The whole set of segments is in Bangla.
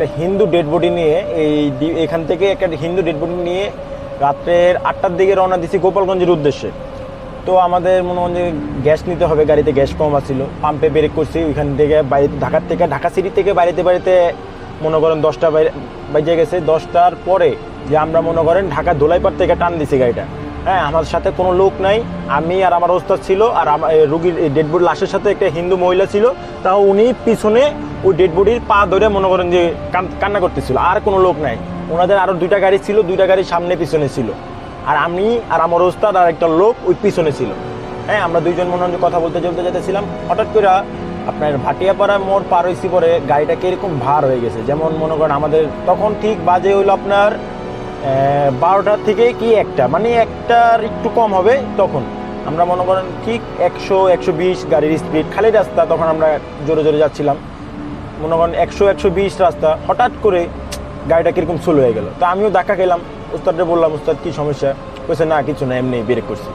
একটা হিন্দু ডেড বডি নিয়ে এখান থেকে একটা হিন্দু ডেড বডি নিয়ে রাত্রের 8টার দিকে রওনা দিছি গোপালগঞ্জের উদ্দেশ্যে। তো আমাদের মনে হয় যে গ্যাস নিতে হবে, গাড়িতে গ্যাস কম আছিল, পাম্পে ব্রেক করছি। ওইখান থেকে বাইরে ঢাকা সিটি থেকে বাড়িতে মনে করেন 10টা বাজে গেছে। 10টার পরে যে আমরা মনে করেন ঢাকা ধোলাইপাড় থেকে টান দিছি গাড়িটা। হ্যাঁ, আমার সাথে কোনো লোক নাই, আমি আর আমার ওস্তাদ ছিল, আর আমার রুগীর ডেড বডি লাশের সাথে একটা হিন্দু মহিলা ছিল। তাও উনি পিছনে ওই ডেড বডির পা ধরে মনে করেন যে কান্না করতেছিল, আর কোনো লোক নাই। ওনাদের আরও 2টা গাড়ি ছিল, 2টা গাড়ি সামনে পিছনে ছিল, আর আমি আর আমার ওস্তাদ আর একটা লোক ওই পিছনে ছিল। হ্যাঁ, আমরা দুইজন মনে হয় কথা বলতে যেতেছিলাম। হঠাৎ করে আপনার ভাটিয়াপাড়া মোড় পার হয়েছি, পরে গাড়িটা কিরকম ভার হয়ে গেছে। যেমন মনে করেন আমাদের তখন ঠিক বাজে হইলো আপনার 12টার থেকে কি একটা, মানে একটার একটু কম হবে। তখন আমরা মনে করেন ঠিক 100-120 গাড়ির স্পিড, খালি রাস্তা। তখন আমরা জোরে জোরে যাচ্ছিলাম, মনে করেন 100-120 রাস্তা। হঠাৎ করে গাড়িটা কিরকম স্লো হয়ে গেল। তো আমিও ধাক্কা খেলাম। উস্তাদকে বললাম, উস্তাদ কি সমস্যা? বলছে না কিছু না, এমনি ব্রেক করছি।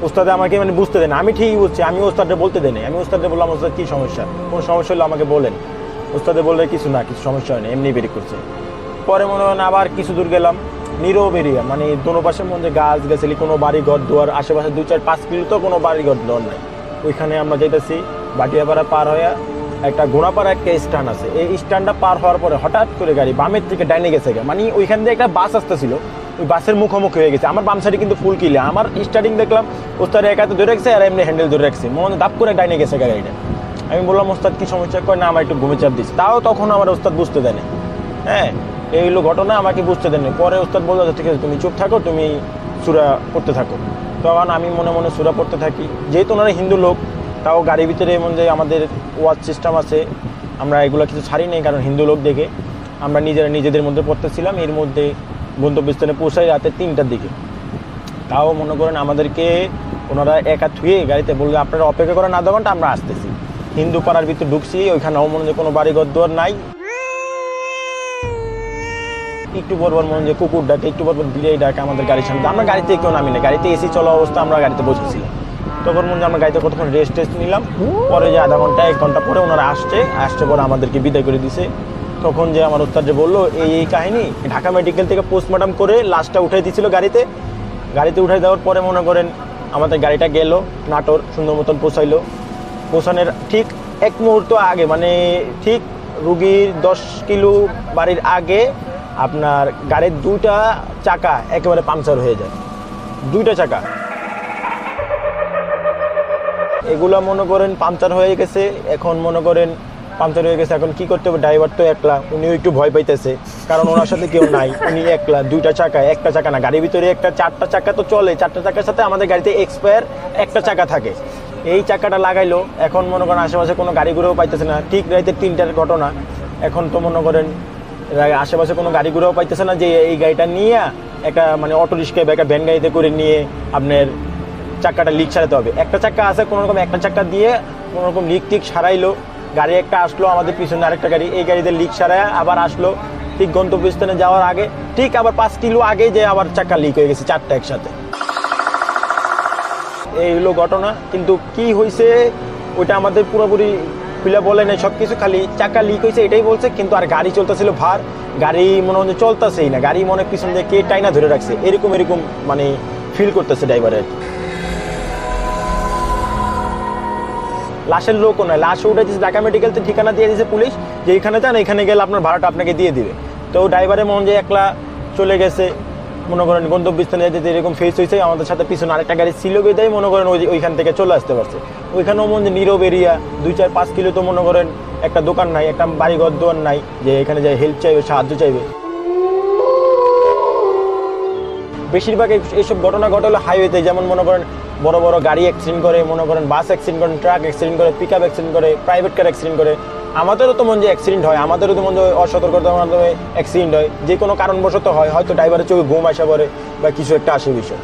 উস্তাদে আমাকে মানে বুঝতে দেন, আমি ঠিকই বলছি, আমি উস্তাদকে বলতে দেনি। আমি উস্তাদকে বললাম, উস্তাদ কি সমস্যা, কোনো সমস্যা হলে আমাকে বলেন। উস্তাদে বললে কিছু না, কিছু সমস্যা হয় না, এমনি ব্রেক করছে। পরে মনে হয় আবার কিছু দূর গেলাম, নীরব এরিয়া, মানে দোনো পাশের মধ্যে গাছ গাছালি, কোনো বাড়ি ঘর দুয়ার, আশেপাশে 2-4-5 কিলো তো কোনো বাড়ি ঘর দুয়ার নাই। ওইখানে আমরা যেতেছি, ভাটিয়াপাড়া পার হয়ে একটা গোড়াপাড়া একটা স্ট্যান্ড আছে। এই স্ট্যান্ডটা পার হওয়ার পরে হঠাৎ করে গাড়ি বামের থেকে ডাইনে গেছে। মানে ওইখান থেকে একটা বাস আসতেছিল, ওই বাসের মুখোমুখি হয়ে গেছে। আমার বাম সাইডে কিন্তু ফুল কিলে, আমার স্টার্টিং দেখলাম ওস্তাদ একাতে ধরে রাখছে আর এমনি হ্যান্ডেল ধরে রাখছে, মনে দাপ করে ডাইনে গেছে গাড়িটা। আমি বললাম, ওস্তাদ কি সমস্যা? কয় না, আমার একটু ঘুমে চাপ দিচ্ছে। তাও তখন আমার ওস্তাদ বুঝতে দেয়নি। হ্যাঁ, এই হলো ঘটনা, আমাকে বুঝতে দেননি। পরে ওস্তাদ বললো, ঠিক আছে তুমি চুপ থাকো, তুমি সূরা পড়তে থাকো। তখন আমি মনে মনে সূরা পড়তে থাকি। যেহেতু ওনারা হিন্দু লোক, তাও গাড়ির ভিতরে এমন যে আমাদের ওয়াচ সিস্টেম আছে, আমরা এগুলো কিছু ছাড়ি নেই, কারণ হিন্দু লোক দেখে আমরা নিজেদের মধ্যে পড়তেছিলাম। এর মধ্যে গন্তব্যস্থানে পৌঁছাই রাতে 3টার দিকে। তাও মনে করেন আমাদেরকে ওনারা একা থুয়ে গাড়িতে বললে, আপনারা অপেক্ষা করেন আধা ঘন্টা, আমরা আসতেছি। হিন্দু পাড়ার ভিতরে ঢুকছি, ওইখানেও মনে হয় কোনো বাড়ি ঘর দুয়ার নাই। একটু পরপর মনে যে কুকুর ডাকে, একটু পরপর বিড়াই ডাকে আমাদের গাড়ির সামনে। আমরা গাড়িতে কেউ নামি না, গাড়িতে এসি চলা অবস্থা আমরা গাড়িতে বসেছিলাম। তখন মনে আমরা গাড়িতে কতক্ষণ রেস্ট নিলাম। পরে যে আধা ঘন্টা 1 ঘন্টা পরে ওনারা আসছে পরে আমাদেরকে বিদায় করে দিছে। তখন যে আমার ওস্তাদ যে বললো এই কাহিনী, ঢাকা মেডিকেল থেকে পোস্টমর্টম করে লাশটা উঠাই দিয়েছিল গাড়িতে উঠাই দেওয়ার পরে মনে করেন আমাদের গাড়িটা গেল নাটোর, সুন্দর মতন পৌঁছানোর ঠিক 1 মুহূর্ত আগে, মানে ঠিক রুগীর 10 কিলো বাড়ির আগে আপনার গাড়ির 2টা চাকা একেবারে পাংচার হয়ে যায়। 2টা চাকা এগুলা মনে করেন পাংচার হয়ে গেছে। এখন মনে করেন পাংচার হয়ে গেছে, এখন কি করতে হবে? ড্রাইভার তো একলা, উনি একটু ভয় পাইতেছে, কারণ ওনার সাথে কেউ নাই, উনি একলা। 2টা চাকা, একটা চাকা না, গাড়ির ভিতরে একটা 4টা চাকা তো চলে, 4টা চাকার সাথে আমাদের গাড়িতে এক্সপায়ার একটা চাকা থাকে। এই চাকাটা লাগাইলো। এখন মনে করেন আশেপাশে কোনো গাড়ি ঘুরেও পাইতেছে না, ঠিক রাইতে 3টার ঘটনা। এখন তো মনে করেন আশেপাশে কোনো গাড়ি ঘুরেও পাইতেছে না, যে এই গাড়িটা নিয়ে একটা মানে অটো রিক্সায় বা একটা ভ্যান গাড়িতে করে নিয়ে আপনার চাকাটা লিক সারাতে হবে। একটা চাকা আছে, কোনোরকম একটা চাকা দিয়ে কোনোরকম লিক টিক সারাইলো। গাড়ি একটা আসলো, আমাদের পিছনে আরেকটা গাড়ি, এই গাড়িতে লিক সারায় আবার আসলো। ঠিক গন্তব্যস্থানে যাওয়ার আগে, ঠিক আবার 5 কিলো আগে যে আবার চাকা লিক হয়ে গেছে, 4টা একসাথে। এই হলো ঘটনা। কিন্তু কি হয়েছে ওইটা আমাদের পুরোপুরি খুলে বলে নাই, সব কিছু খালি চাকা লিক হয়েছে এটাই বলছে। কিন্তু আর গাড়ি চলতেছিল ভার, গাড়ি মনে হয় চলতেছেই না, গাড়ি মনে পিছন দিয়ে কে টাইনা ধরে রাখছে, এরকম মানে ফিল করতেছে ড্রাইভারের। লাশের লোকও নয়, লাশ উঠে দিয়েছে ঢাকা মেডিকেলতে, ঠিকানা দিয়ে দিয়েছে পুলিশ যে এইখানে যান, এখানে গেলে আপনার ভাড়াটা আপনাকে দিয়ে দিবে। তো ড্রাইভারের মন যে একলা চলে গেছে, মনে করেন গন্তব্যস্থানে যেতে এরকম ফেস হয়েছে। আমাদের সাথে পিছনে আরেকটা গাড়ি ছিল, বেদায় মনে করেন ওইখান থেকে চলে আসতে পারছে। ওইখানেও মনে যে নীরব এরিয়া, 2-4-5 কিলো তো মনে করেন একটা দোকান নাই, একটা বাড়ি ঘর দোয়ার নাই যে এখানে যাই হেল্প চাইবে, সাহায্য চাইবে। বেশিরভাগ এইসব ঘটনা ঘটলো হাইওয়েতে। যেমন মনে করেন বড় বড় গাড়ি অ্যাক্সিডেন্ট করে, মনে করেন বাস অ্যাক্সিডেন্ট করে, ট্রাক অ্যাক্সিডেন্ট করে, পিক আপ অ্যাক্সিডেন্ট করে, প্রাইভেট কার অ্যাক্সিডেন্ট করে। আমাদেরও তো মনে যে অ্যাক্সিডেন্ট হয়, আমাদেরও তো মনে অসতর্কতার মাধ্যমে অ্যাক্সিডেন্ট হয়, যে কোনো কারণবশত হয়, হয়তো ড্রাইভারের চোখে ঘুম আসা পড়ে বা কিছু একটা আসে বিষয়।